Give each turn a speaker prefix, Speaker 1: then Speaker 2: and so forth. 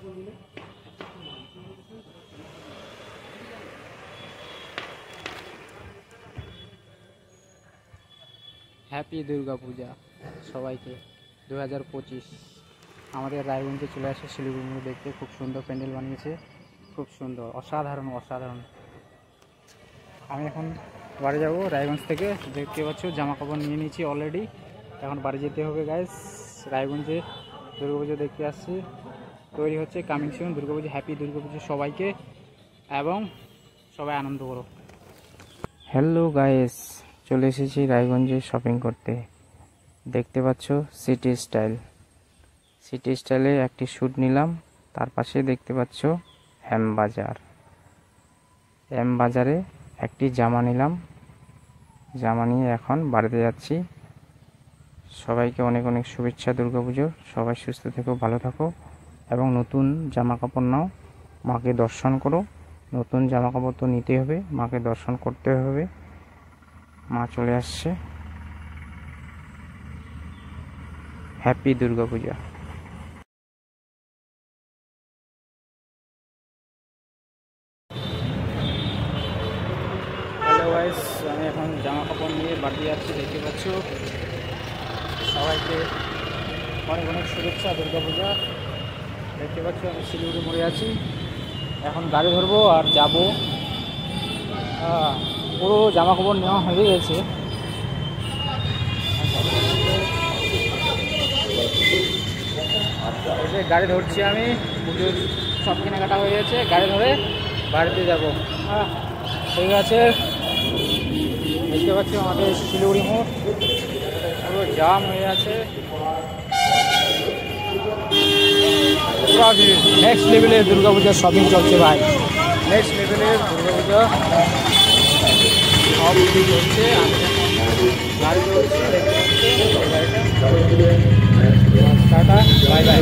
Speaker 1: Happy Durga পূজা সবাইকে 2025। আমাদের রায়গঞ্জে চলে আসে শিলিগুড়ি দেখতে। খুব সুন্দর প্যান্ডেল বানিয়েছে, খুব সুন্দর, অসাধারণ অসাধারণ। আমি এখন বাড়ি যাব রায়গঞ্জ থেকে। দেখতে পাচ্ছ জামা কাপড় নিয়ে নিয়েছি অলরেডি। এখন বাড়ি যেতে হবে গাইস। রায়গঞ্জে দুর্গাপুজো দেখতে আসছি, তৈরি হচ্ছে, coming soon Durga Puja. Happy Durga Puja সবাইকে, এবং সবাই আনন্দ করো। হ্যালো গাইস, চলে এসেছি রায়গঞ্জে শপিং করতে। দেখতে পাচ্ছ সিটি স্টাইলে একটি স্যুট নিলাম। তার পাশে দেখতে পাচ্ছ এম বাজারে একটি জামা নিলাম। জামা নিয়ে এখন বাড়িতে যাচ্ছি। সবাইকে অনেক অনেক শুভেচ্ছা দুর্গাপুজোর। সবাই সুস্থ থেকো, ভালো থাকো, এবং নতুন জামা কাপড় নাও, মাকে দর্শন করো। নতুন জামা কাপড় তো নিতে হবে, মাকে দর্শন করতে হবে। মা চলে আসছে। হ্যাপি দুর্গাপূজা। হ্যালো গাইস, আমি এখন জামা কাপড় নিয়ে বাড়ি যাচ্ছি। দেখতে পাচ্ছ সবাইকে অনেক অনেক শুভেচ্ছা দুর্গাপূজা। দেখতে পাচ্ছ আমি শিলিগুড়ি মোড়ে আছি। এখন গাড়ি ধরবো আর যাব। পুরো জামা কাপড় নেওয়া হয়ে গেছে। গাড়ি ধরছি আমি, পুজোর সব কেনাকাটা হয়ে গেছে। গাড়ি ধরে বাড়িতে যাব। ঠিক আছে, দেখতে পাচ্ছি আমাদের শিলিগুড়ি মোড় পুরো জাম হয়ে আছে। নেক্সট লেভেলের দুর্গাপূজার শপিং চলছে ভাই। নেক্সট লেভেলের দুর্গাপূজা সব কিছু চলছে। গাড়ি চলছে, দেখতে পাচ্ছি টাটা, বাই বাই।